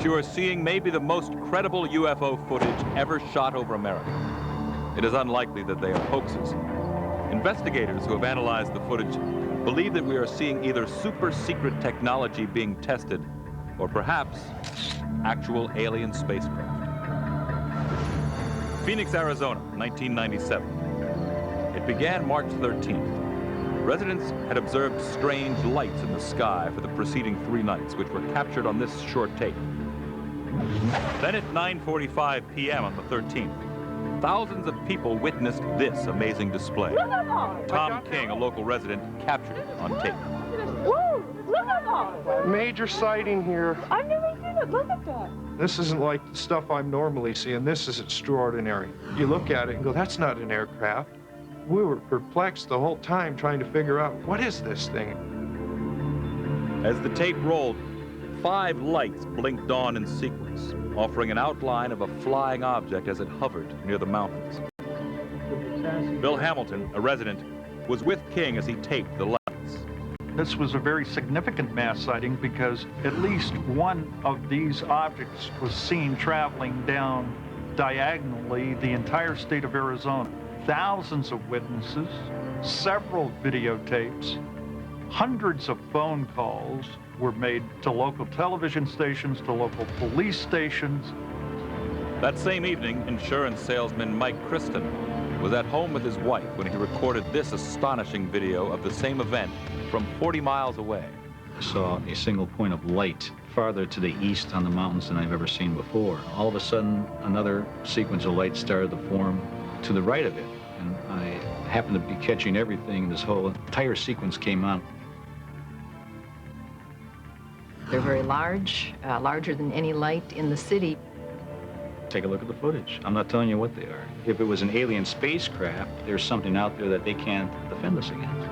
What you are seeing may be the most credible UFO footage ever shot over America. It is unlikely that they are hoaxes. Investigators who have analyzed the footage believe that we are seeing either super secret technology being tested or perhaps actual alien spacecraft. Phoenix, Arizona, 1997. It began March 13th. Residents had observed strange lights in the sky for the preceding 3 nights, which were captured on this short tape. Then at 9:45 p.m. on the 13th, thousands of people witnessed this amazing display. Tom King, a local resident, captured it on tape. Whoa, look at that! Major sighting here. I've never seen it. Look at that. This isn't like the stuff I'm normally seeing. This is extraordinary. You look at it and go, that's not an aircraft. We were perplexed the whole time trying to figure out, what is this thing? As the tape rolled, 5 lights blinked on in sequence, offering an outline of a flying object as it hovered near the mountains. Bill Hamilton, a resident, was with King as he taped the lights. This was a very significant mass sighting because at least one of these objects was seen traveling down diagonally the entire state of Arizona. Thousands of witnesses, several videotapes, hundreds of phone calls were made to local television stations, to local police stations. That same evening, insurance salesman Mike Kristen was at home with his wife when he recorded this astonishing video of the same event from 40 miles away. I saw a single point of light farther to the east on the mountains than I've ever seen before. All of a sudden, another sequence of lights started to form to the right of it, and I happened to be catching everything. This whole entire sequence came on. They're very large, larger than any light in the city. Take a look at the footage. I'm not telling you what they are. If it was an alien spacecraft, there's something out there that they can't defend us against.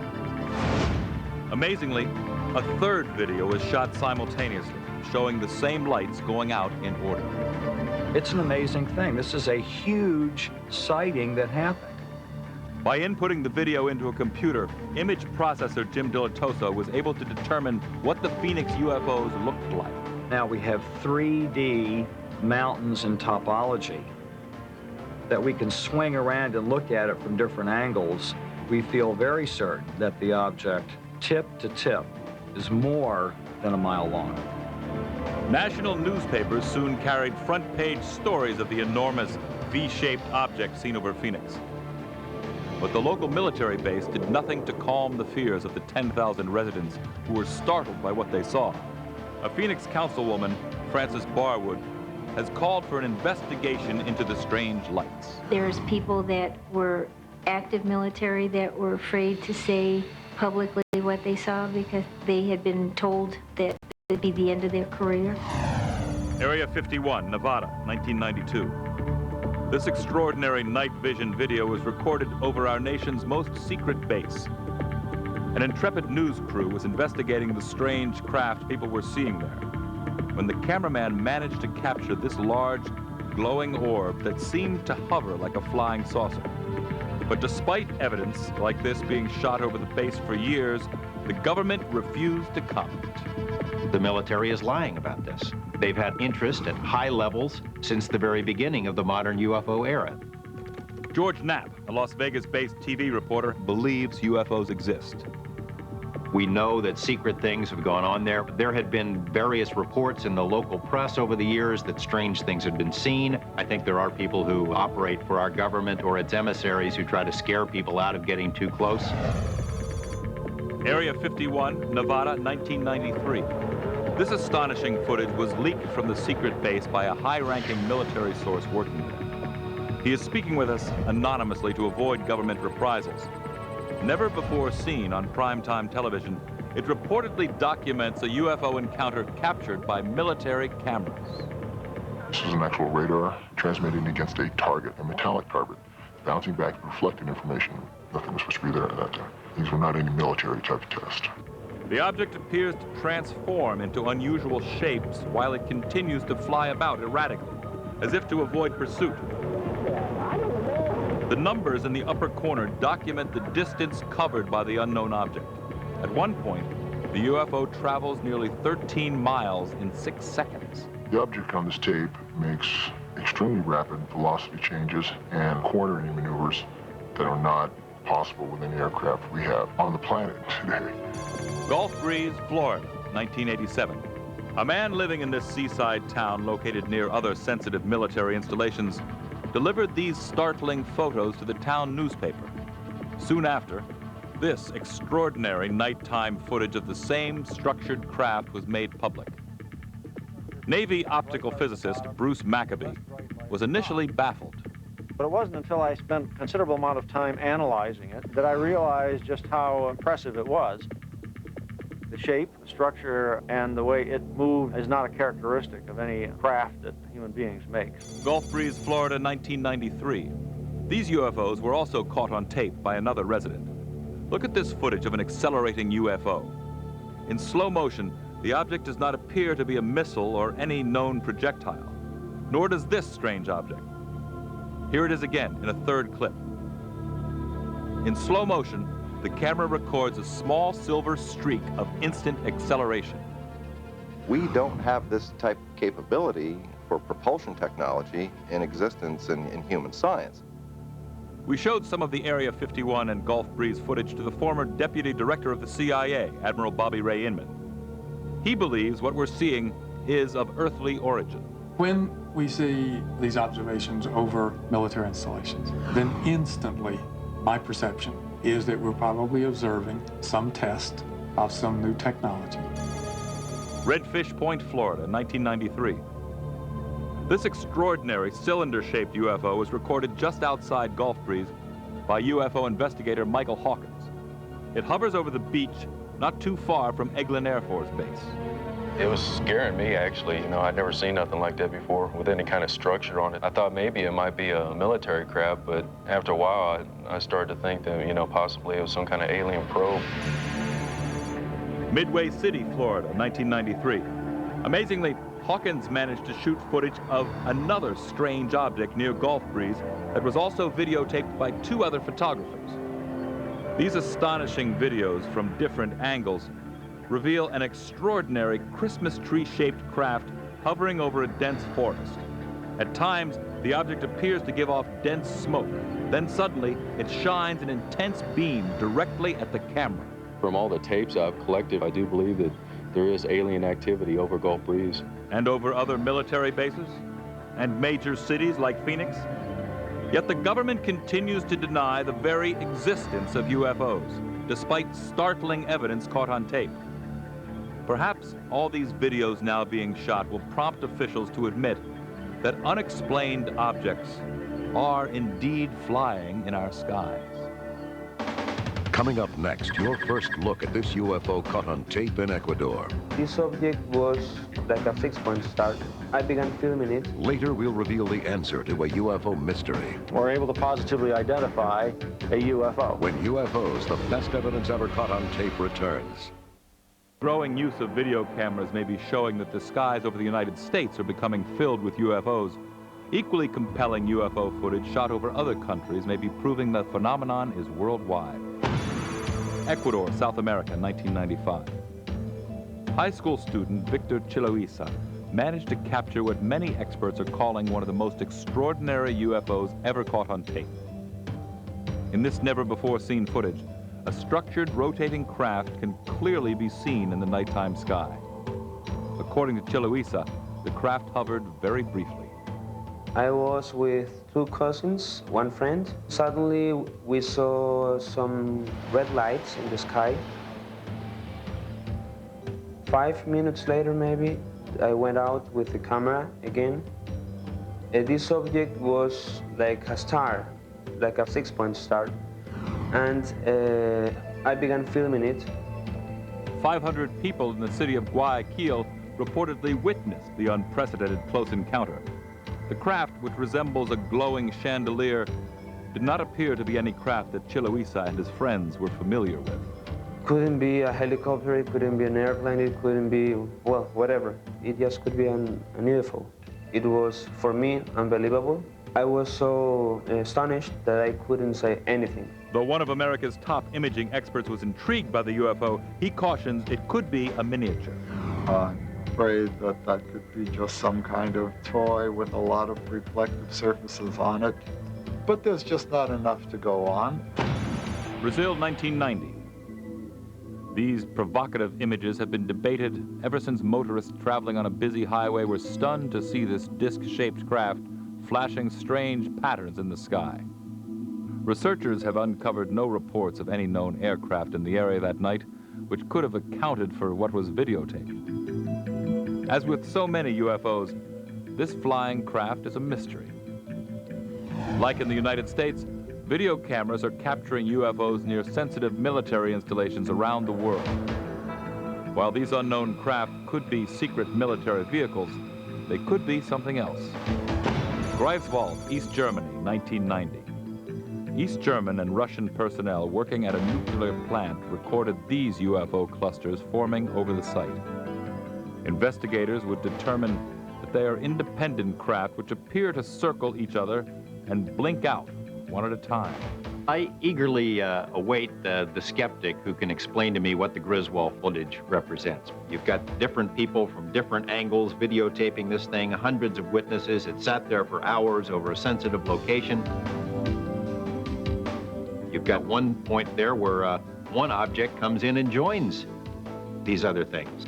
Amazingly, a third video was shot simultaneously, showing the same lights going out in order. It's an amazing thing. This is a huge sighting that happened. By inputting the video into a computer, image processor Jim Dilatoso was able to determine what the Phoenix UFOs looked like. Now we have 3D mountains and topology that we can swing around and look at it from different angles. We feel very certain that the object, tip to tip, is more than a mile long. National newspapers soon carried front-page stories of the enormous V-shaped object seen over Phoenix. But the local military base did nothing to calm the fears of the 10,000 residents who were startled by what they saw. A Phoenix councilwoman, Frances Barwood, has called for an investigation into the strange lights. There's people that were active military that were afraid to say publicly what they saw because they had been told that it would be the end of their career. Area 51, Nevada, 1992. This extraordinary night vision video was recorded over our nation's most secret base. An intrepid news crew was investigating the strange craft people were seeing there when the cameraman managed to capture this large, glowing orb that seemed to hover like a flying saucer. But despite evidence like this being shot over the base for years, the government refused to comment. The military is lying about this. They've had interest at high levels since the very beginning of the modern UFO era. George Knapp, a Las Vegas-based TV reporter, believes UFOs exist. We know that secret things have gone on there. There had been various reports in the local press over the years that strange things had been seen. I think there are people who operate for our government or its emissaries who try to scare people out of getting too close. Area 51, Nevada, 1993. This astonishing footage was leaked from the secret base by a high-ranking military source working there. He is speaking with us anonymously to avoid government reprisals. Never before seen on primetime television, it reportedly documents a UFO encounter captured by military cameras. This is an actual radar transmitting against a target, a metallic target, bouncing back and reflecting information. Nothing was supposed to be there at that time. These were not any military type of test. The object appears to transform into unusual shapes while it continues to fly about erratically, as if to avoid pursuit. The numbers in the upper corner document the distance covered by the unknown object. At one point, the UFO travels nearly 13 miles in 6 seconds. The object on this tape makes extremely rapid velocity changes and cornering maneuvers that are not possible with any aircraft we have on the planet today. Gulf Breeze, Florida, 1987. A man living in this seaside town located near other sensitive military installations delivered these startling photos to the town newspaper. Soon after, this extraordinary nighttime footage of the same structured craft was made public. Navy optical physicist Bruce Maccabee was initially baffled. But it wasn't until I spent a considerable amount of time analyzing it that I realized just how impressive it was. The shape, the structure, and the way it moved is not a characteristic of any craft that human beings make. Gulf Breeze, Florida, 1993. These UFOs were also caught on tape by another resident. Look at this footage of an accelerating UFO. In slow motion, the object does not appear to be a missile or any known projectile, nor does this strange object. Here it is again in a third clip. In slow motion, the camera records a small silver streak of instant acceleration. We don't have this type of capability for propulsion technology in existence in human science. We showed some of the Area 51 and Gulf Breeze footage to the former Deputy Director of the CIA, Admiral Bobby Ray Inman. He believes what we're seeing is of earthly origin. When we see these observations over military installations, then instantly my perception is that we're probably observing some test of some new technology. Redfish Point, Florida, 1993. This extraordinary cylinder-shaped UFO was recorded just outside Gulf Breeze by UFO investigator Michael Hawkins. It hovers over the beach not too far from Eglin Air Force Base. It was scaring me, actually. You know, I'd never seen nothing like that before with any kind of structure on it. I thought maybe it might be a military craft, but after a while, I started to think that, you know, possibly it was some kind of alien probe. Midway City, Florida, 1993. Amazingly, Hawkins managed to shoot footage of another strange object near Gulf Breeze that was also videotaped by two other photographers. These astonishing videos from different angles reveal an extraordinary Christmas tree-shaped craft hovering over a dense forest. At times, the object appears to give off dense smoke. Then suddenly, it shines an intense beam directly at the camera. From all the tapes I've collected, I do believe that there is alien activity over Gulf Breeze. And over other military bases? And major cities like Phoenix? Yet the government continues to deny the very existence of UFOs, despite startling evidence caught on tape. Perhaps all these videos now being shot will prompt officials to admit that unexplained objects are indeed flying in our skies. Coming up next, your first look at this UFO caught on tape in Ecuador. This object was like a 6-point star. I began filming it. Later, we'll reveal the answer to a UFO mystery. We're able to positively identify a UFO. When UFOs, the best evidence ever caught on tape, returns. Growing use of video cameras may be showing that the skies over the United States are becoming filled with UFOs. Equally compelling UFO footage shot over other countries may be proving the phenomenon is worldwide. Ecuador, South America, 1995. High school student Victor Chiloisa managed to capture what many experts are calling one of the most extraordinary UFOs ever caught on tape. In this never-before-seen footage, a structured rotating craft can clearly be seen in the nighttime sky. According to Chiloisa, the craft hovered very briefly. I was with 2 cousins, 1 friend. Suddenly, we saw some red lights in the sky. 5 minutes later, maybe, I went out with the camera again. This object was like a star, like a 6-point star. And I began filming it. 500 people in the city of Guayaquil reportedly witnessed the unprecedented close encounter. The craft, which resembles a glowing chandelier, did not appear to be any craft that Chiloisa and his friends were familiar with. Couldn't be a helicopter, it couldn't be an airplane, it couldn't be, well, whatever. It just could be an UFO. It was, for me, unbelievable. I was so astonished that I couldn't say anything. Though one of America's top imaging experts was intrigued by the UFO, he cautions it could be a miniature. afraid that that could be just some kind of toy with a lot of reflective surfaces on it. But there's just not enough to go on. Brazil, 1990. These provocative images have been debated ever since motorists traveling on a busy highway were stunned to see this disc-shaped craft flashing strange patterns in the sky. Researchers have uncovered no reports of any known aircraft in the area that night, which could have accounted for what was videotaped. As with so many UFOs, this flying craft is a mystery. Like in the United States, video cameras are capturing UFOs near sensitive military installations around the world. While these unknown craft could be secret military vehicles, they could be something else. Greifswald, East Germany, 1990. East German and Russian personnel working at a nuclear plant recorded these UFO clusters forming over the site. Investigators would determine that they are independent craft which appear to circle each other and blink out one at a time. I eagerly await the skeptic who can explain to me what the Griswold footage represents. You've got different people from different angles videotaping this thing, hundreds of witnesses. It sat there for hours over a sensitive location. You've got one point there where one object comes in and joins these other things.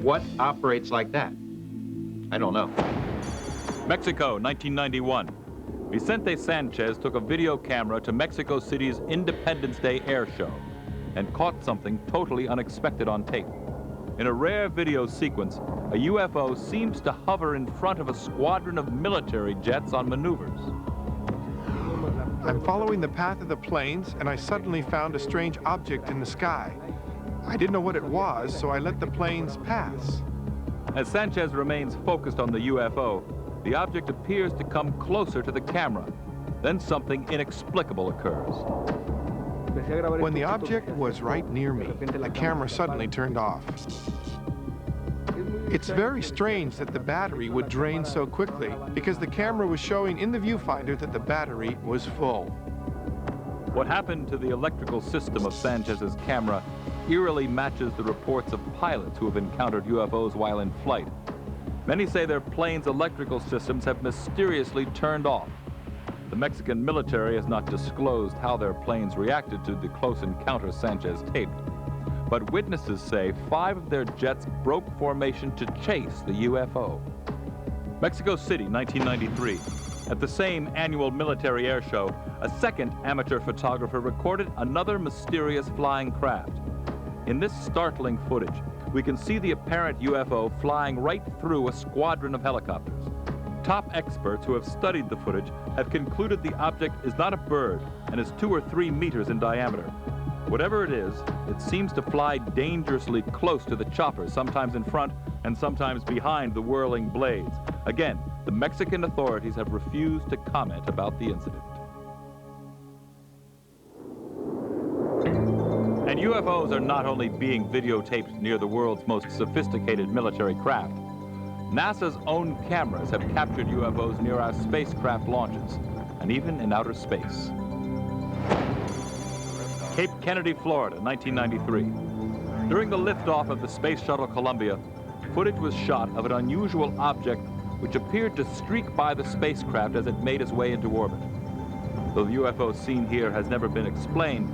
What operates like that? I don't know. Mexico, 1991. Vicente Sanchez took a video camera to Mexico City's Independence Day air show and caught something totally unexpected on tape. In a rare video sequence, a UFO seems to hover in front of a squadron of military jets on maneuvers. I'm following the path of the planes, and I suddenly found a strange object in the sky. I didn't know what it was, so I let the planes pass. As Sanchez remains focused on the UFO, the object appears to come closer to the camera. Then something inexplicable occurs. When the object was right near me, the camera suddenly turned off. It's very strange that the battery would drain so quickly, because the camera was showing in the viewfinder that the battery was full. What happened to the electrical system of Sanchez's camera eerily matches the reports of pilots who have encountered UFOs while in flight. Many say their planes' electrical systems have mysteriously turned off. The Mexican military has not disclosed how their planes reacted to the close encounter Sanchez taped. But witnesses say 5 of their jets broke formation to chase the UFO. Mexico City, 1993. At the same annual military air show, a second amateur photographer recorded another mysterious flying craft. In this startling footage, we can see the apparent UFO flying right through a squadron of helicopters. Top experts who have studied the footage have concluded the object is not a bird and is 2 or 3 meters in diameter. Whatever it is, it seems to fly dangerously close to the chopper, sometimes in front and sometimes behind the whirling blades. Again, the Mexican authorities have refused to comment about the incident. And UFOs are not only being videotaped near the world's most sophisticated military craft. NASA's own cameras have captured UFOs near our spacecraft launches, and even in outer space. Cape Kennedy, Florida, 1993. During the liftoff of the Space Shuttle Columbia, footage was shot of an unusual object which appeared to streak by the spacecraft as it made its way into orbit. Though the UFO seen here has never been explained,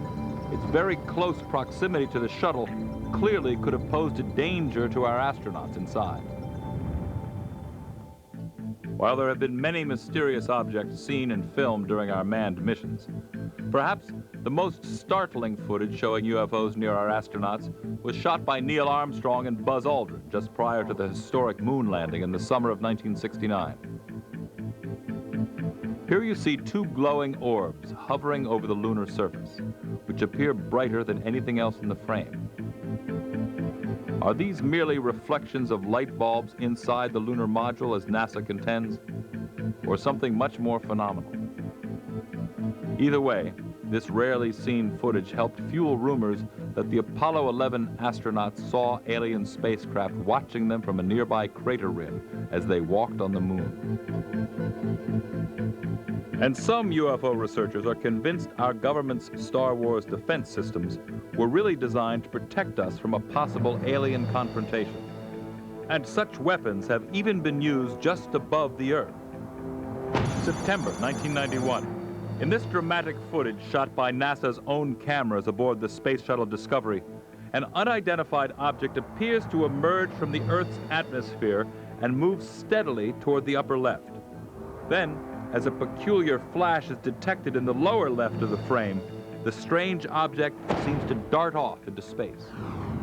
its very close proximity to the shuttle clearly could have posed a danger to our astronauts inside. While there have been many mysterious objects seen and filmed during our manned missions, perhaps the most startling footage showing UFOs near our astronauts was shot by Neil Armstrong and Buzz Aldrin just prior to the historic moon landing in the summer of 1969. Here you see 2 glowing orbs hovering over the lunar surface, which appear brighter than anything else in the frame. Are these merely reflections of light bulbs inside the lunar module, as NASA contends, or something much more phenomenal? Either way, this rarely seen footage helped fuel rumors that the Apollo 11 astronauts saw alien spacecraft watching them from a nearby crater rim as they walked on the moon. And some UFO researchers are convinced our government's Star Wars defense systems were really designed to protect us from a possible alien confrontation. And such weapons have even been used just above the Earth. September 1991. In this dramatic footage shot by NASA's own cameras aboard the Space Shuttle Discovery, an unidentified object appears to emerge from the Earth's atmosphere and move steadily toward the upper left. Then, as a peculiar flash is detected in the lower left of the frame, the strange object seems to dart off into space.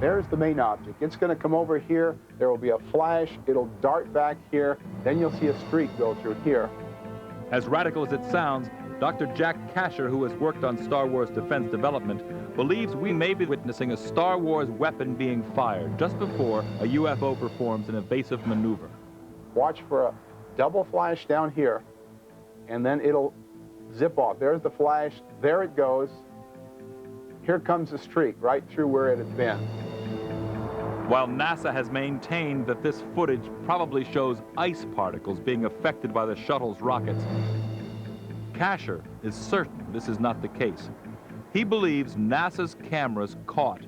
There's the main object. It's going to come over here. There will be a flash. It'll dart back here. Then you'll see a streak go through here. As radical as it sounds, Dr. Jack Kasher, who has worked on Star Wars defense development, believes we may be witnessing a Star Wars weapon being fired just before a UFO performs an evasive maneuver. Watch for a double flash down here, and then it'll zip off. There's the flash. There it goes. Here comes the streak right through where it had been. While NASA has maintained that this footage probably shows ice particles being affected by the shuttle's rockets, Kasher is certain this is not the case. He believes NASA's cameras caught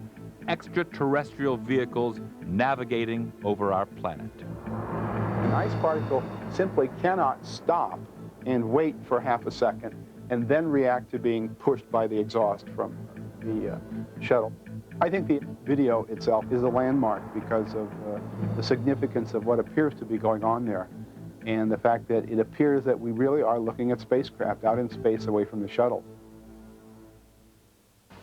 extraterrestrial vehicles navigating over our planet. An ice particle simply cannot stop and wait for half a second and then react to being pushed by the exhaust from the shuttle. I think the video itself is a landmark because of the significance of what appears to be going on there and the fact that it appears that we really are looking at spacecraft out in space away from the shuttle.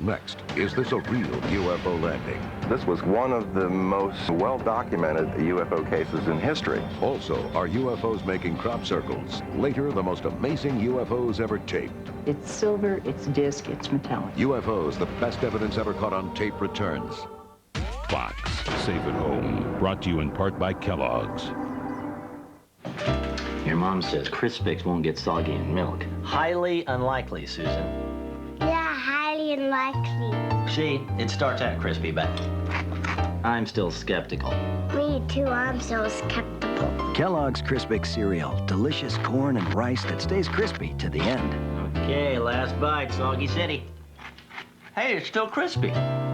Next, is this a real UFO landing? This was one of the most well-documented UFO cases in history. Also, are UFOs making crop circles? Later, the most amazing UFOs ever taped. It's silver, it's disc, it's metallic. UFOs, the best evidence ever caught on tape, returns. Fox, safe at home. Brought to you in part by Kellogg's. Your mom says Crispix won't get soggy in milk. Highly unlikely, Susan. Yeah, highly unlikely. See, it starts out crispy, but I'm still skeptical. Me too, I'm so skeptical. Kellogg's Crispix cereal. Delicious corn and rice that stays crispy to the end. Okay, last bite, Soggy City. Hey, it's still crispy.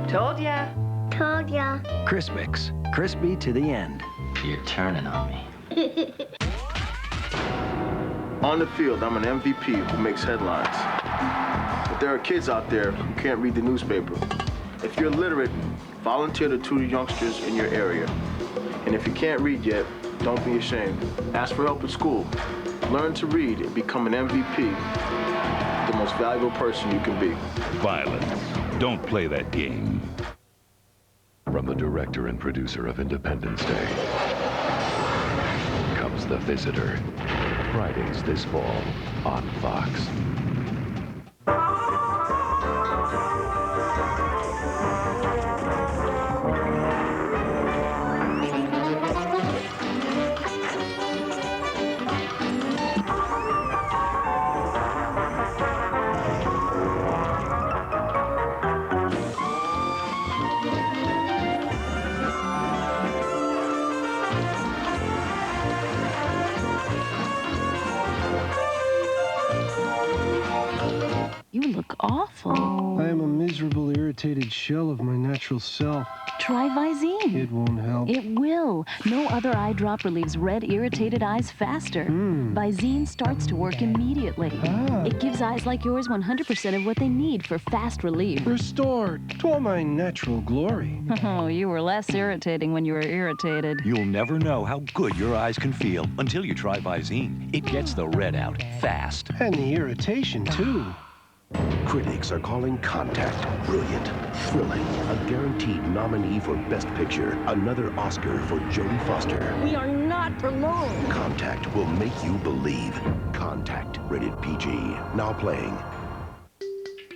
Told ya. Told ya. Crispix. Crispy to the end. You're turning on me. On the field, I'm an MVP who makes headlines. But there are kids out there who can't read the newspaper. If you're illiterate, volunteer to tutor youngsters in your area. And if you can't read yet, don't be ashamed. Ask for help at school. Learn to read and become an MVP, the most valuable person you can be. Violence. Don't play that game. From the director and producer of Independence Day comes The Visitor. Fridays this fall on Fox. Awful. I am a miserable, irritated shell of my natural self. Try Visine. It won't help. It will. No other eye drop relieves red, irritated eyes faster. Visine starts to work immediately. It gives eyes like yours 100% of what they need for fast relief. Restored to all my natural glory. Oh, you were less irritating when you were irritated. You'll never know how good your eyes can feel until you try Visine. It gets the red out fast. And the irritation, too. Critics are calling Contact brilliant, thrilling, a guaranteed nominee for Best Picture, another Oscar for Jodie Foster. We are not alone. Contact will make you believe. Contact, rated PG, now playing.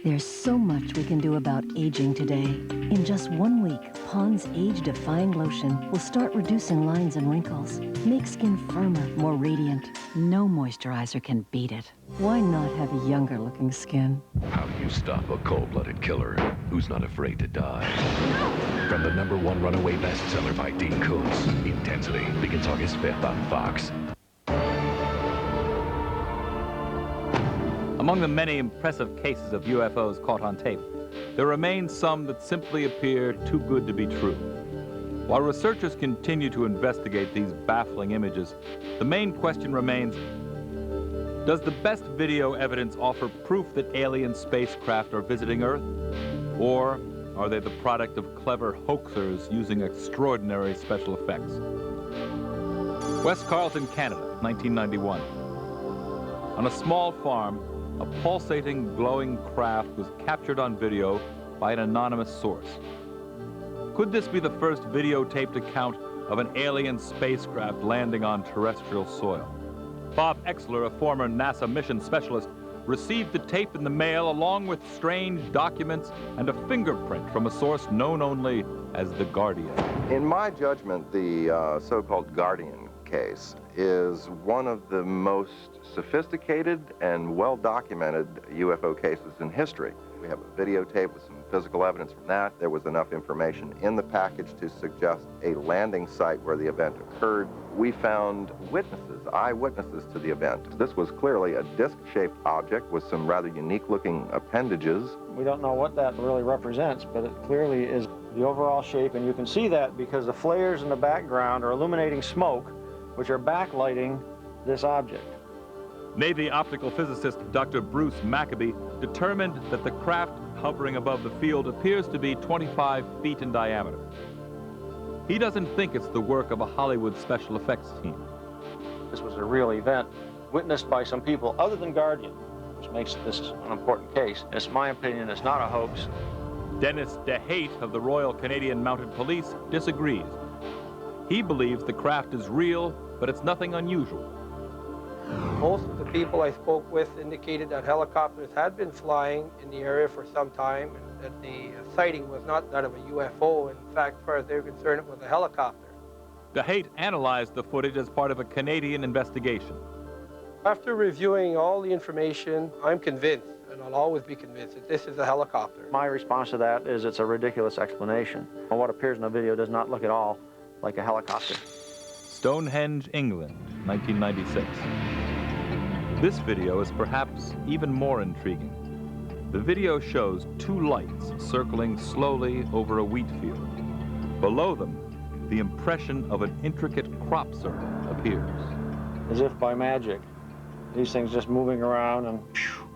There's so much we can do about aging today. In just 1 week, Pond's age-defying lotion will start reducing lines and wrinkles, make skin firmer, more radiant. No moisturizer can beat it. Why not have younger-looking skin? How do you stop a cold-blooded killer who's not afraid to die? From the #1 runaway bestseller by Dean Koontz, Intensity begins August 5th on Fox. Among the many impressive cases of UFOs caught on tape, there remain some that simply appear too good to be true. While researchers continue to investigate these baffling images, the main question remains, does the best video evidence offer proof that alien spacecraft are visiting Earth? Or are they the product of clever hoaxers using extraordinary special effects? West Carleton, Canada, 1991. On a small farm, a pulsating, glowing craft was captured on video by an anonymous source. Could this be the first videotaped account of an alien spacecraft landing on terrestrial soil? Bob Exler, a former NASA mission specialist, received the tape in the mail along with strange documents and a fingerprint from a source known only as the Guardian. In my judgment, the so-called Guardian case is one of the most sophisticated and well-documented UFO cases in history. We have a videotape with some physical evidence from that. There was enough information in the package to suggest a landing site where the event occurred. We found witnesses, eyewitnesses to the event. This was clearly a disc-shaped object with some rather unique-looking appendages. We don't know what that really represents, but it clearly is the overall shape, and you can see that because the flares in the background are illuminating smoke, which are backlighting this object. Navy optical physicist Dr. Bruce Maccabee determined that the craft hovering above the field appears to be 25 feet in diameter. He doesn't think it's the work of a Hollywood special effects team. This was a real event witnessed by some people other than Guardian, which makes this an important case. It's my opinion it's not a hoax. Dennis DeHate of the Royal Canadian Mounted Police disagrees. He believes the craft is real, but it's nothing unusual. Most of the people I spoke with indicated that helicopters had been flying in the area for some time, and that the sighting was not that of a UFO. In fact, as far as they're concerned, it was a helicopter. DeHate analyzed the footage as part of a Canadian investigation. After reviewing all the information, I'm convinced, and I'll always be convinced, that this is a helicopter. My response to that is it's a ridiculous explanation. What appears in the video does not look at all like a helicopter. Stonehenge, England, 1996. This video is perhaps even more intriguing. The video shows two lights circling slowly over a wheat field. Below them, the impression of an intricate crop circle appears. As if by magic, these things just moving around, and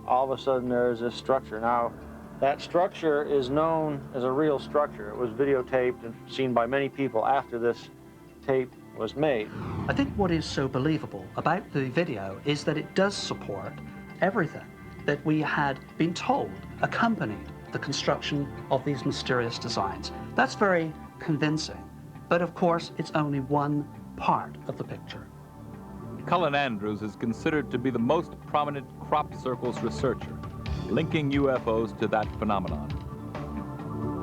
all of a sudden there's this structure. Now, that structure is known as a real structure. It was videotaped and seen by many people after this tape was made. I think what is so believable about the video is that it does support everything that we had been told accompanied the construction of these mysterious designs. That's very convincing, but of course it's only one part of the picture. Cullen Andrews is considered to be the most prominent crop circles researcher, linking UFOs to that phenomenon.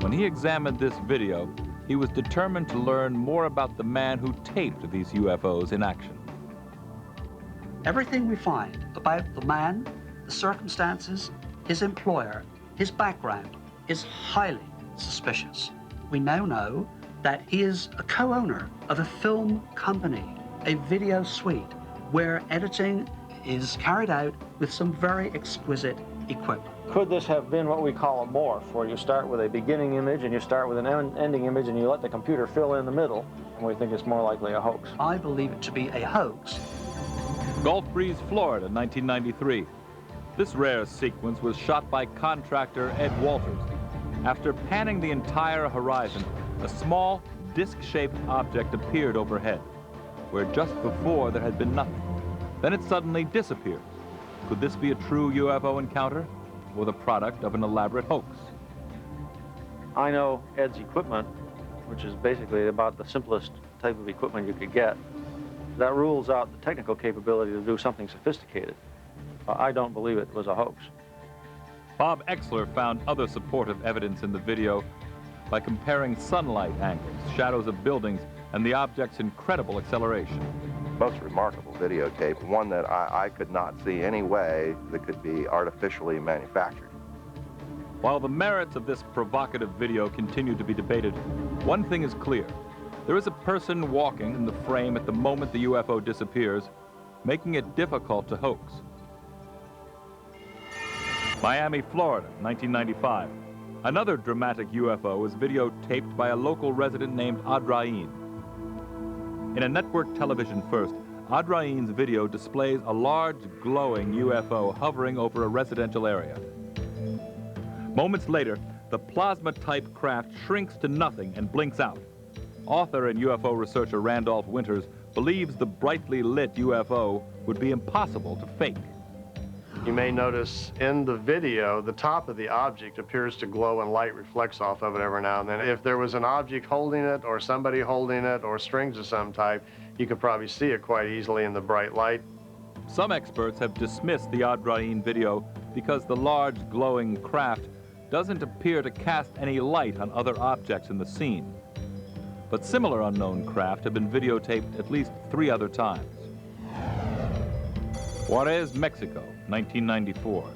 When he examined this video, he was determined to learn more about the man who taped these UFOs in action. Everything we find about the man, the circumstances, his employer, his background is highly suspicious. We now know that he is a co-owner of a film company, a video suite, where editing is carried out with some very exquisite equipment. Could this have been what we call a morph, where you start with a beginning image and you start with an ending image and you let the computer fill in the middle, and we think it's more likely a hoax? I believe it to be a hoax. Gulf Breeze, Florida, 1993. This rare sequence was shot by contractor Ed Walters. After panning the entire horizon, a small, disc-shaped object appeared overhead, where just before there had been nothing. Then it suddenly disappeared. Could this be a true UFO encounter, or the product of an elaborate hoax? I know Ed's equipment, which is basically about the simplest type of equipment you could get. That rules out the technical capability to do something sophisticated. I don't believe it was a hoax. Bob Exler found other supportive evidence in the video by comparing sunlight angles, shadows of buildings, and the object's incredible acceleration. Most remarkable videotape, one that I could not see any way that could be artificially manufactured. While the merits of this provocative video continue to be debated, one thing is clear. There is a person walking in the frame at the moment the UFO disappears, making it difficult to hoax. Miami, Florida, 1995. Another dramatic UFO was videotaped by a local resident named Adrain. In a network television first, Adrain's video displays a large glowing UFO hovering over a residential area. Moments later, the plasma-type craft shrinks to nothing and blinks out. Author and UFO researcher Randolph Winters believes the brightly lit UFO would be impossible to fake. You may notice in the video, the top of the object appears to glow and light reflects off of it every now and then. If there was an object holding it or somebody holding it or strings of some type, you could probably see it quite easily in the bright light. Some experts have dismissed the Adrain video because the large glowing craft doesn't appear to cast any light on other objects in the scene. But similar unknown craft have been videotaped at least 3 other times. Juarez, Mexico, 1994.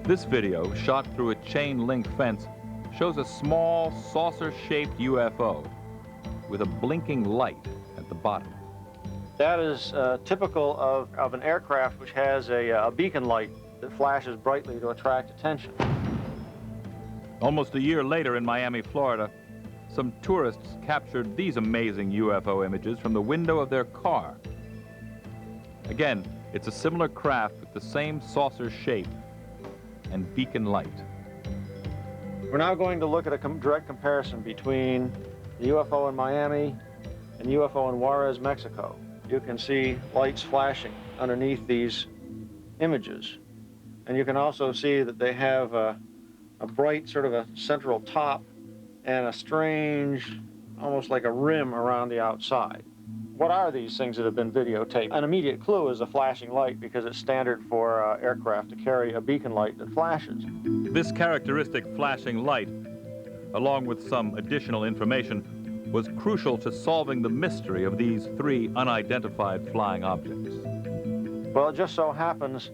This video, shot through a chain-link fence, shows a small saucer-shaped UFO with a blinking light at the bottom. That is typical of an aircraft which has a beacon light that flashes brightly to attract attention. Almost a year later in Miami, Florida, some tourists captured these amazing UFO images from the window of their car. Again, it's a similar craft with the same saucer shape and beacon light. We're now going to look at a direct comparison between the UFO in Miami and UFO in Juarez, Mexico. You can see lights flashing underneath these images. And you can also see that they have a bright sort of a central top and a strange, almost like a rim around the outside. What are these things that have been videotaped? An immediate clue is a flashing light because it's standard for aircraft to carry a beacon light that flashes. This characteristic flashing light, along with some additional information, was crucial to solving the mystery of these 3 unidentified flying objects. Well, it just so happens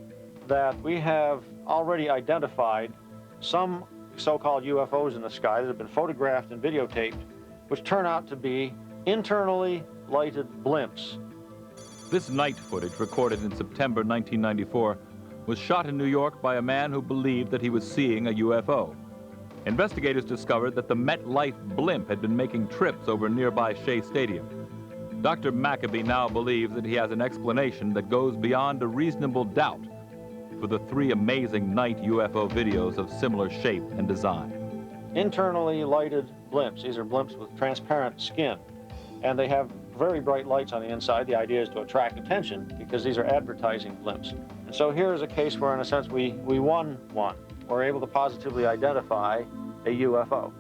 that we have already identified some so-called UFOs in the sky that have been photographed and videotaped, which turn out to be internally lighted blimps. This night footage, recorded in September 1994, was shot in New York by a man who believed that he was seeing a UFO. Investigators discovered that the MetLife blimp had been making trips over nearby Shea Stadium. Dr. Maccabee now believes that he has an explanation that goes beyond a reasonable doubt for the 3 amazing night UFO videos of similar shape and design. Internally lighted blimps. These are blimps with transparent skin, and they have very bright lights on the inside. The idea is to attract attention because these are advertising blimps. And so here's a case where, in a sense, we won one. We're able to positively identify a UFO.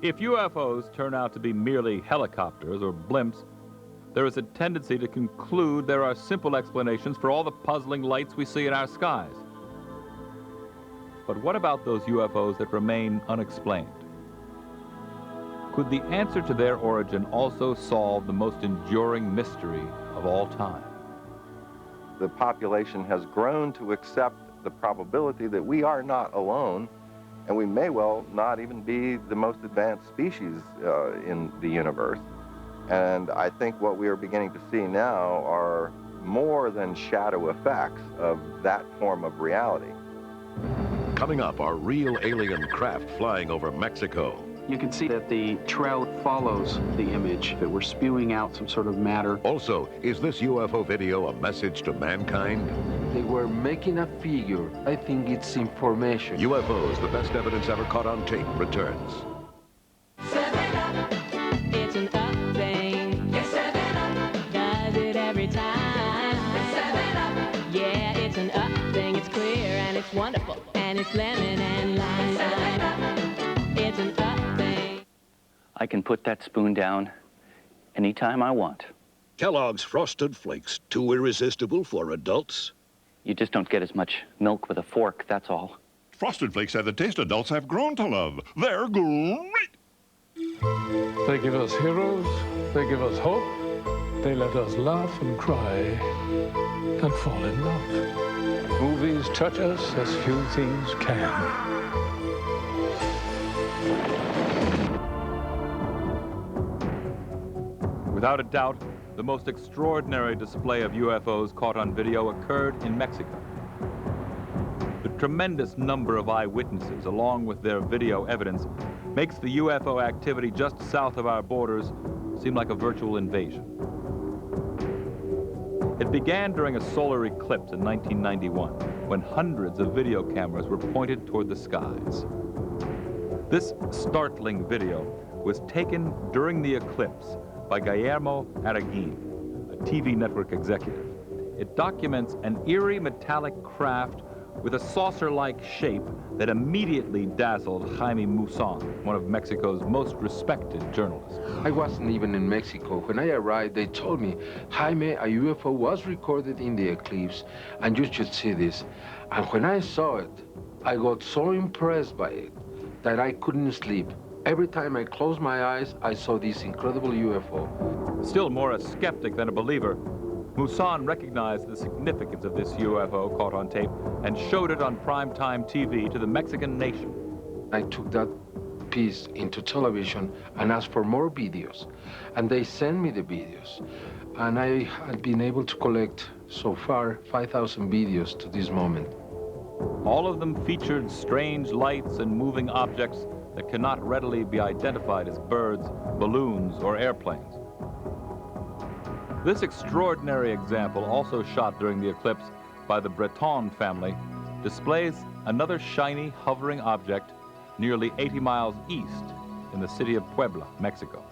If UFOs turn out to be merely helicopters or blimps, there is a tendency to conclude there are simple explanations for all the puzzling lights we see in our skies. But what about those UFOs that remain unexplained? Could the answer to their origin also solve the most enduring mystery of all time? The population has grown to accept the probability that we are not alone, and we may well not even be the most advanced species in the universe. And I think what we are beginning to see now are more than shadow effects of that form of reality. Coming up, are real alien craft flying over Mexico. You can see that the trail follows the image, that we're spewing out some sort of matter. Also, is this UFO video a message to mankind? They were making a figure. I think it's information. UFOs, the best evidence ever caught on tape, returns. It's an up thing. It's 7-Up. Does it every time. It's 7-Up. Yeah, it's an up thing. It's clear and it's wonderful. And it's lemon and lime. 7-Up. It's an up thing. I can put that spoon down anytime I want. Kellogg's Frosted Flakes, too irresistible for adults. You just don't get as much milk with a fork, that's all. Frosted Flakes have the taste adults have grown to love. They're great. They give us heroes, they give us hope, they let us laugh and cry and fall in love. Movies touch us as few things can. Without a doubt, the most extraordinary display of UFOs caught on video occurred in Mexico. The tremendous number of eyewitnesses, along with their video evidence, makes the UFO activity just south of our borders seem like a virtual invasion. It began during a solar eclipse in 1991, when hundreds of video cameras were pointed toward the skies. This startling video was taken during the eclipse by Guillermo Araguin, a TV network executive. It documents an eerie metallic craft with a saucer-like shape that immediately dazzled Jaime Maussan, one of Mexico's most respected journalists. I wasn't even in Mexico. When I arrived, they told me, Jaime, a UFO was recorded in the eclipse, and you should see this. And when I saw it, I got so impressed by it that I couldn't sleep. Every time I closed my eyes, I saw this incredible UFO. Still more a skeptic than a believer, Maussan recognized the significance of this UFO caught on tape and showed it on primetime TV to the Mexican nation. I took that piece into television and asked for more videos, and they sent me the videos. And I had been able to collect, so far, 5,000 videos to this moment. All of them featured strange lights and moving objects that cannot readily be identified as birds, balloons, or airplanes. This extraordinary example, also shot during the eclipse by the Breton family, displays another shiny, hovering object nearly 80 miles east in the city of Puebla, Mexico.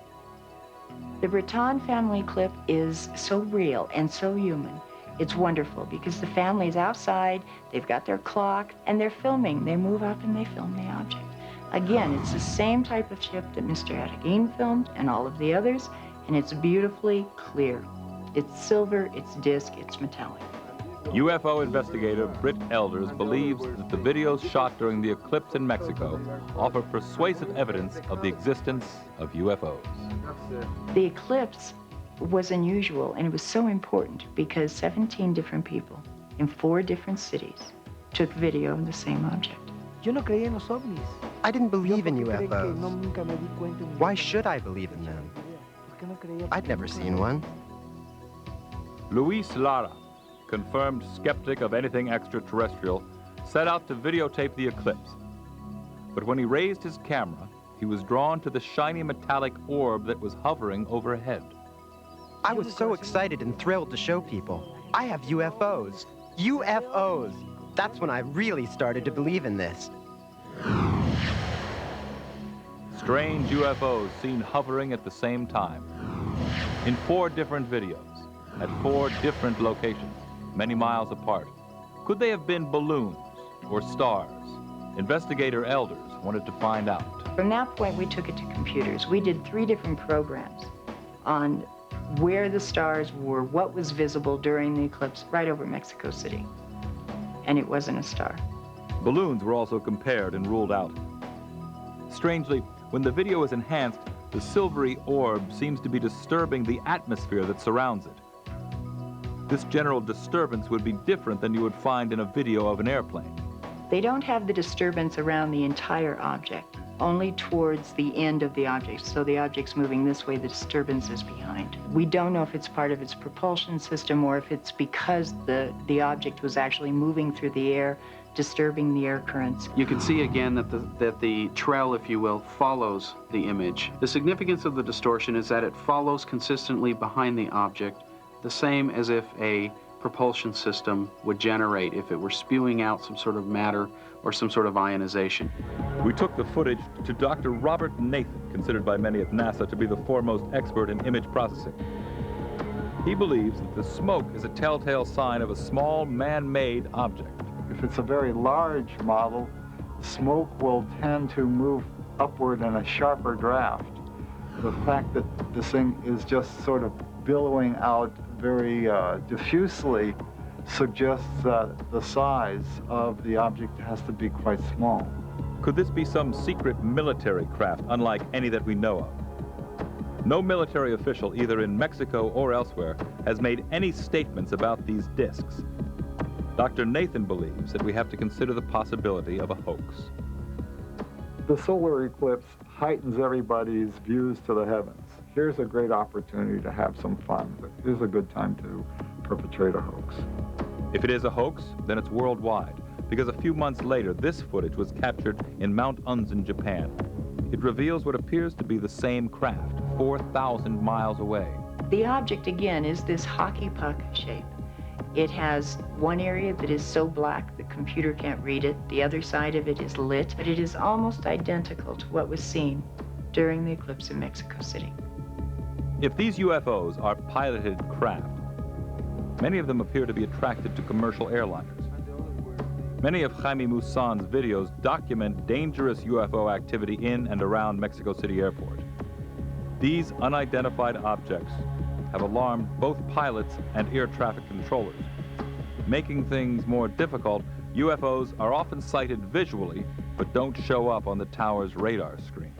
The Breton family clip is so real and so human. It's wonderful because the family's outside, they've got their clock, and they're filming. They move up and they film the object. Again, it's the same type of chip that Mr. Araguin filmed and all of the others, and it's beautifully clear. It's silver, it's disc, it's metallic. UFO investigator Britt Elders believes that the videos shot during the eclipse in Mexico offer persuasive evidence of the existence of UFOs. The eclipse was unusual, and it was so important because 17 different people in 4 different cities took video of the same object. I didn't believe in UFOs. Why should I believe in them? I'd never seen one. Luis Lara, confirmed skeptic of anything extraterrestrial, set out to videotape the eclipse. But when he raised his camera, he was drawn to the shiny metallic orb that was hovering overhead. I was so excited and thrilled to show people. I have UFOs. UFOs! That's when I really started to believe in this. Strange UFOs seen hovering at the same time. In 4 different videos, at 4 different locations, many miles apart. Could they have been balloons or stars? Investigator Elders wanted to find out. From that point, we took it to computers. We did 3 different programs on where the stars were, what was visible during the eclipse right over Mexico City. And it wasn't a star. Balloons were also compared and ruled out. Strangely, when the video is enhanced, the silvery orb seems to be disturbing the atmosphere that surrounds it. This general disturbance would be different than you would find in a video of an airplane. They don't have the disturbance around the entire object, only towards the end of the object. So the object's moving this way, the disturbance is behind. We don't know if it's part of its propulsion system or if it's because the object was actually moving through the air, disturbing the air currents. You can see again that the trail, if you will, follows the image. The significance of the distortion is that it follows consistently behind the object, the same as if a propulsion system would generate if it were spewing out some sort of matter or some sort of ionization. We took the footage to Dr. Robert Nathan, considered by many at NASA to be the foremost expert in image processing. He believes that the smoke is a telltale sign of a small man-made object. If it's a very large model, smoke will tend to move upward in a sharper draft. The fact that this thing is just sort of billowing out very diffusely suggests that the size of the object has to be quite small. Could this be some secret military craft unlike any that we know of? No military official, either in Mexico or elsewhere, has made any statements about these discs. Dr. Nathan believes that we have to consider the possibility of a hoax. The solar eclipse heightens everybody's views to the heavens. Here's a great opportunity to have some fun. Here's a good time to perpetrate a hoax. If it is a hoax, then it's worldwide. because a few months later, this footage was captured in Mount Unzen, Japan. It reveals what appears to be the same craft, 4,000 miles away. The object, again, is this hockey puck shape. It has one area that is so black the computer can't read it. The other side of it is lit, but it is almost identical to what was seen during the eclipse in Mexico City. If these UFOs are piloted craft, many of them appear to be attracted to commercial airliners. Many of Jaime Maussan's videos document dangerous UFO activity in and around Mexico City Airport. These unidentified objects have alarmed both pilots and air traffic controllers. Making things more difficult, UFOs are often sighted visually, but don't show up on the tower's radar screens.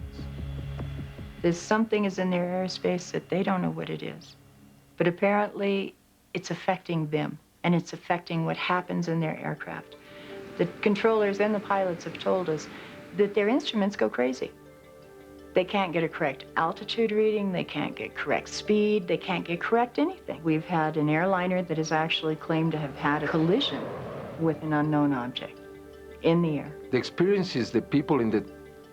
There's something is in their airspace that they don't know what it is. But apparently, it's affecting them, and it's affecting what happens in their aircraft. The controllers and the pilots have told us that their instruments go crazy. They can't get a correct altitude reading, they can't get correct speed, they can't get correct anything. We've had an airliner that has actually claimed to have had a collision with an unknown object in the air. The experiences the people in the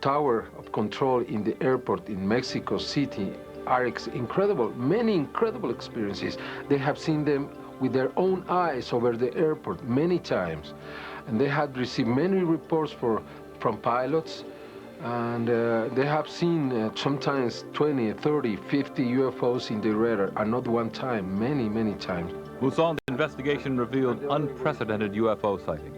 tower of control in the airport in Mexico City are incredible, many incredible experiences. They have seen them with their own eyes over the airport many times. And they had received many reports from pilots, and they have seen sometimes 20, 30, 50 UFOs in the radar, and not one time, many, many times. Maussan's investigation revealed unprecedented UFO sightings,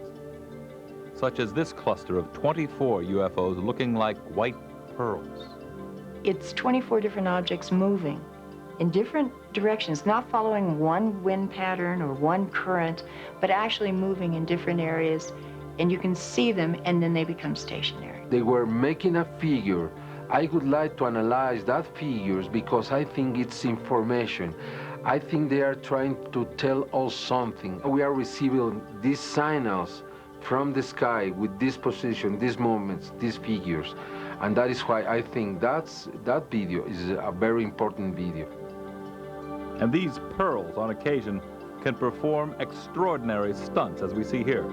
such as this cluster of 24 UFOs looking like white pearls. It's 24 different objects moving in different directions, not following one wind pattern or one current, but actually moving in different areas, and you can see them, and then they become stationary. They were making a figure. I would like to analyze that figures because I think it's information. I think they are trying to tell us something. We are receiving these signals from the sky with this position, these movements, these figures. And that is why I think that video is a very important video. And these pearls, on occasion, can perform extraordinary stunts, as we see here.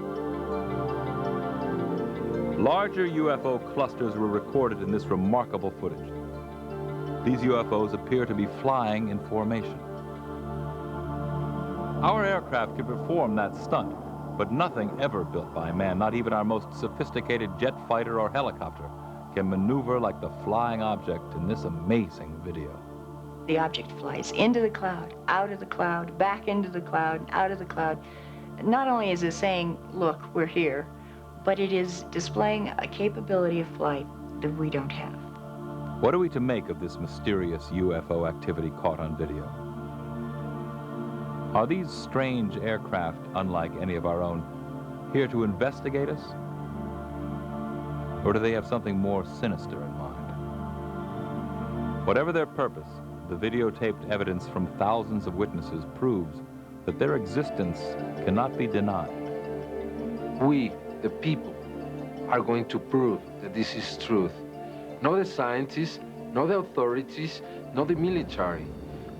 Larger UFO clusters were recorded in this remarkable footage. These UFOs appear to be flying in formation. Our aircraft can perform that stunt, but nothing ever built by man, not even our most sophisticated jet fighter or helicopter, can maneuver like the flying object in this amazing video. The object flies into the cloud, out of the cloud, back into the cloud, out of the cloud. Not only is it saying, look, we're here, but it is displaying a capability of flight that we don't have. What are we to make of this mysterious UFO activity caught on video? Are these strange aircraft, unlike any of our own, here to investigate us? Or do they have something more sinister in mind? Whatever their purpose, the videotaped evidence from thousands of witnesses proves that their existence cannot be denied. We, the people, are going to prove that this is truth. Not the scientists, not the authorities, not the military.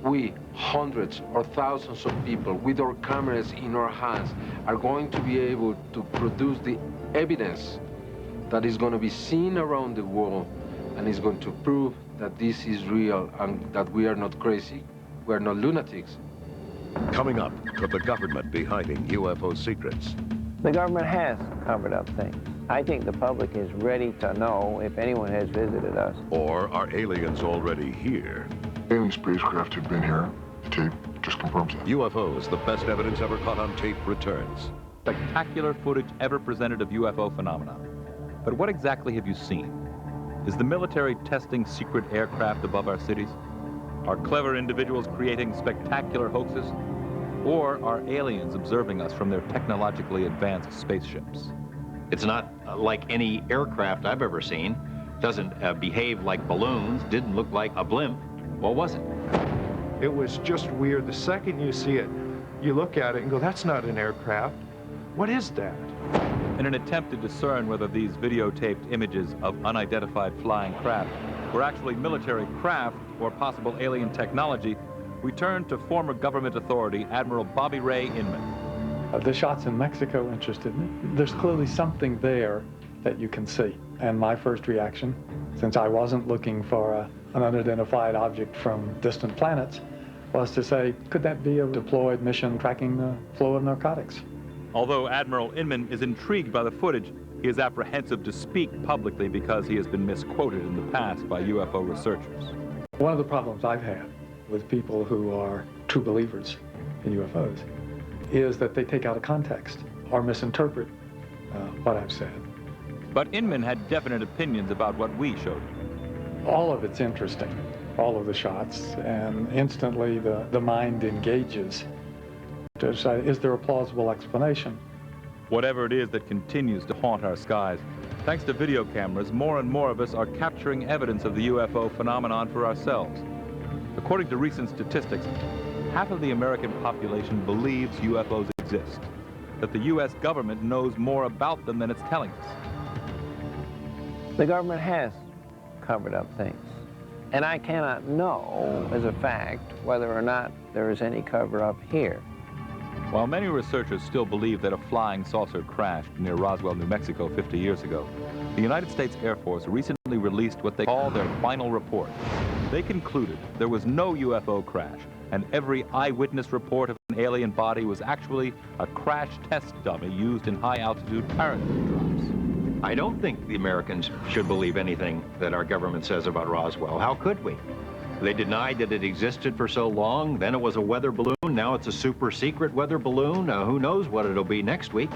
We, hundreds or thousands of people with our cameras in our hands, are going to be able to produce the evidence that is going to be seen around the world and is going to prove that this is real and that we are not crazy. We are not lunatics. Coming up, with the government be hiding UFO secrets. The government has covered up things. I think the public is ready to know if anyone has visited us. Or are aliens already here? Alien spacecraft have been here. The tape just confirms that. UFOs, the best evidence ever caught on tape, returns. Spectacular footage ever presented of UFO phenomena. But what exactly have you seen? Is the military testing secret aircraft above our cities? Are clever individuals creating spectacular hoaxes? Or are aliens observing us from their technologically advanced spaceships? It's not like any aircraft I've ever seen. Doesn't behave like balloons, didn't look like a blimp. What was it? It was just weird. The second you see it, you look at it and go, that's not an aircraft. What is that? In an attempt to discern whether these videotaped images of unidentified flying craft were actually military craft or possible alien technology, we turn to former government authority Admiral Bobby Ray Inman. The shots in Mexico interested me. There's clearly something there that you can see. And my first reaction, since I wasn't looking for an unidentified object from distant planets, was to say, could that be a deployed mission tracking the flow of narcotics? Although Admiral Inman is intrigued by the footage, he is apprehensive to speak publicly because he has been misquoted in the past by UFO researchers. One of the problems I've had with people who are true believers in UFOs is that they take out of context or misinterpret what I've said. But Inman had definite opinions about what we showed him. All of it's interesting, all of the shots, and instantly the mind engages to decide, is there a plausible explanation? Whatever it is that continues to haunt our skies, thanks to video cameras, more and more of us are capturing evidence of the UFO phenomenon for ourselves. According to recent statistics, half of the American population believes UFOs exist, that the U.S. government knows more about them than it's telling us. The government has covered up things, and I cannot know as a fact whether or not there is any cover-up here. While many researchers still believe that a flying saucer crashed near Roswell, New Mexico 50 years ago, the United States Air Force recently released what they call their final report. They concluded there was no UFO crash, and every eyewitness report of an alien body was actually a crash test dummy used in high-altitude parachute drops. I don't think the Americans should believe anything that our government says about Roswell. How could we? They denied that it existed for so long, then it was a weather balloon, now it's a super secret weather balloon. Who knows what it'll be next week.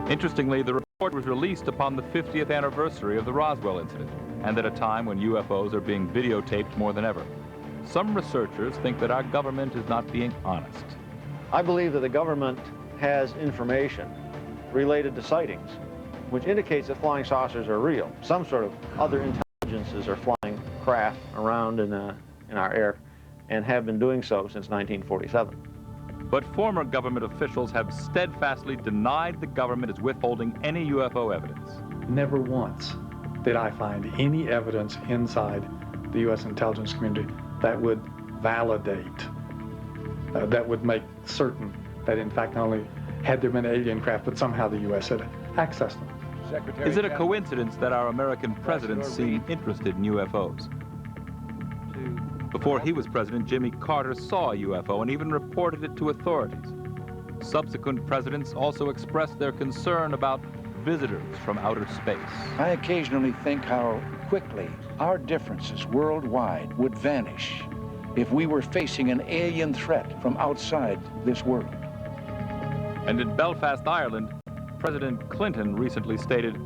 Interestingly, the report was released upon the 50th anniversary of the Roswell incident, and at a time when UFOs are being videotaped more than ever. Some researchers think that our government is not being honest. I believe that the government has information related to sightings, which indicates that flying saucers are real. Some sort of other intelligences are flying craft around in our air and have been doing so since 1947. But former government officials have steadfastly denied the government is withholding any UFO evidence. Never once did I find any evidence inside the U.S. intelligence community that would validate, that would make certain that in fact not only had there been alien craft, but somehow the U.S. had accessed them. Is it a coincidence that our American presidents seem interested in UFOs? Before he was president, Jimmy Carter saw a UFO and even reported it to authorities. Subsequent presidents also expressed their concern about visitors from outer space. I occasionally think how quickly our differences worldwide would vanish if we were facing an alien threat from outside this world. And in Belfast, Ireland, President Clinton recently stated,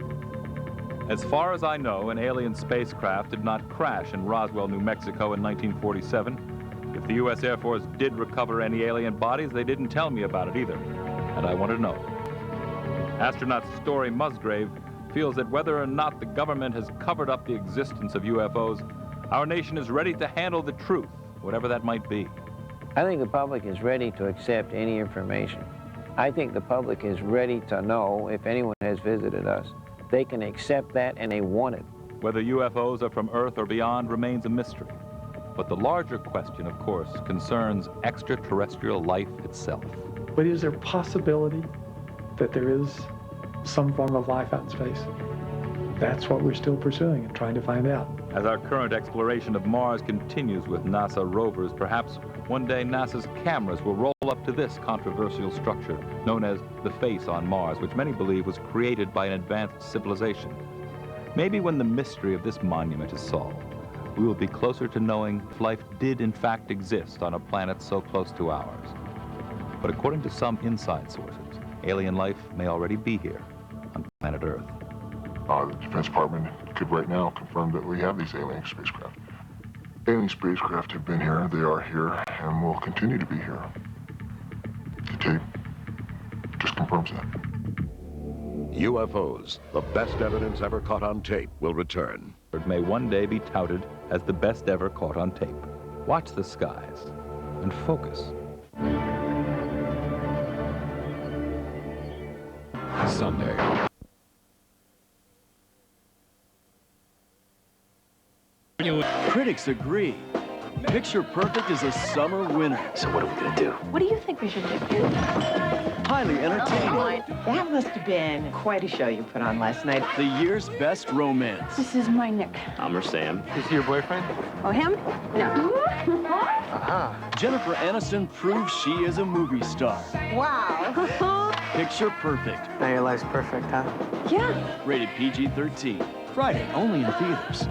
"As far as I know, an alien spacecraft did not crash in Roswell, New Mexico in 1947. If the U.S. Air Force did recover any alien bodies, they didn't tell me about it either, and I want to know." Astronaut Story Musgrave feels that whether or not the government has covered up the existence of UFOs, our nation is ready to handle the truth, whatever that might be. I think the public is ready to accept any information. I think the public is ready to know if anyone has visited us. They can accept that, and they want it. Whether UFOs are from Earth or beyond remains a mystery. But the larger question, of course, concerns extraterrestrial life itself. But is there a possibility that there is some form of life out in space? That's what we're still pursuing and trying to find out. As our current exploration of Mars continues with NASA rovers, perhaps one day NASA's cameras will roll up to this controversial structure known as the face on Mars, which many believe was created by an advanced civilization. Maybe when the mystery of this monument is solved, we will be closer to knowing if life did in fact exist on a planet so close to ours. But according to some inside sources, alien life may already be here on planet Earth. The Defense Department could right now confirm that we have these alien spacecraft. Alien spacecraft have been here, they are here, and will continue to be here. The tape just confirms that. UFOs, the best evidence ever caught on tape, will return. It may one day be touted as the best ever caught on tape. Watch the skies and focus. Sunday. Critics agree. Picture Perfect is a summer winner. So what are we gonna do? What do you think we should do? highly entertaining. That must have been quite a show you put on last night. The year's best romance. This is my Nick. I'm her Sam. Is he your boyfriend? Oh, him? No. Jennifer Aniston proves she is a movie star. Wow. Picture perfect. Now your life's perfect, huh? Yeah. Rated PG-13. Friday, only in theaters.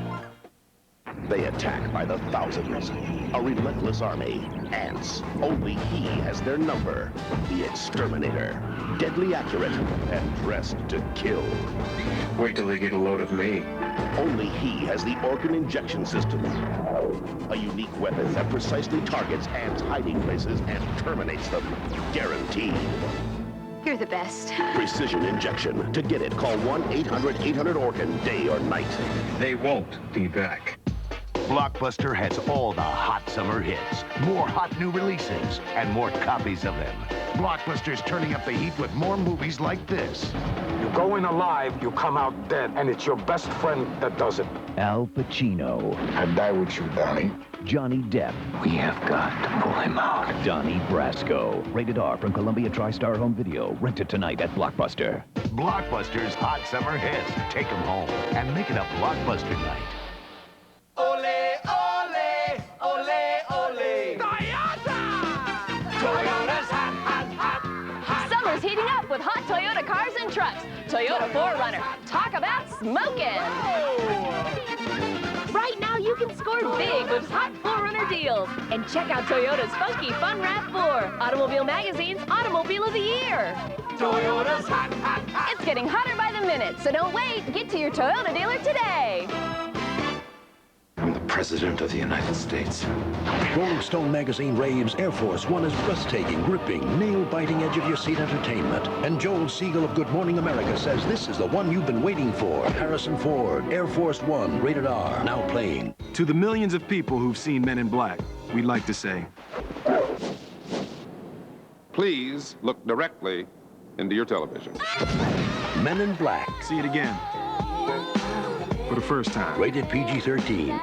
They attack by the thousands. A relentless army. Ants. Only he has their number. The exterminator. Deadly accurate and dressed to kill. Wait till they get a load of me. Only he has the Orkin injection system. A unique weapon that precisely targets ants' hiding places and terminates them. Guaranteed. You're the best. Precision injection. To get it, call 1-800-800-ORKIN, day or night. They won't be back. Blockbuster has all the hot summer hits, more hot new releases, and more copies of them. Blockbuster's turning up the heat with more movies like this. You go in alive, you come out dead, and it's your best friend that does it. Al Pacino. I'd die with you, Donnie. Johnny Depp. We have got to pull him out. Donnie Brasco. Rated R from Columbia TriStar Home Video. Rented tonight at Blockbuster. Blockbuster's hot summer hits. Take them home and make it a Blockbuster night. Ole, ole, ole, ole. Toyota's hot, hot, hot, hot. Summer's heating up with hot Toyota cars and trucks. Toyota 4Runner. Talk about smoking. Right now, you can score big with hot 4Runner deals. And check out Toyota's funky Fun Wrap 4, Automobile Magazine's Automobile of the Year. Toyota's hot, hot, hot. It's getting hotter by the minute, so don't wait. Get to your Toyota dealer today. I'm the President of the United States. Rolling Stone magazine raves Air Force One is breathtaking, gripping, nail-biting edge-of-your-seat entertainment. And Joel Siegel of Good Morning America says this is the one you've been waiting for. Harrison Ford, Air Force One, rated R, now playing. To the millions of people who've seen Men in Black, we'd like to say, please look directly into your television. Men in Black. See it again. For the first time. Rated PG-13.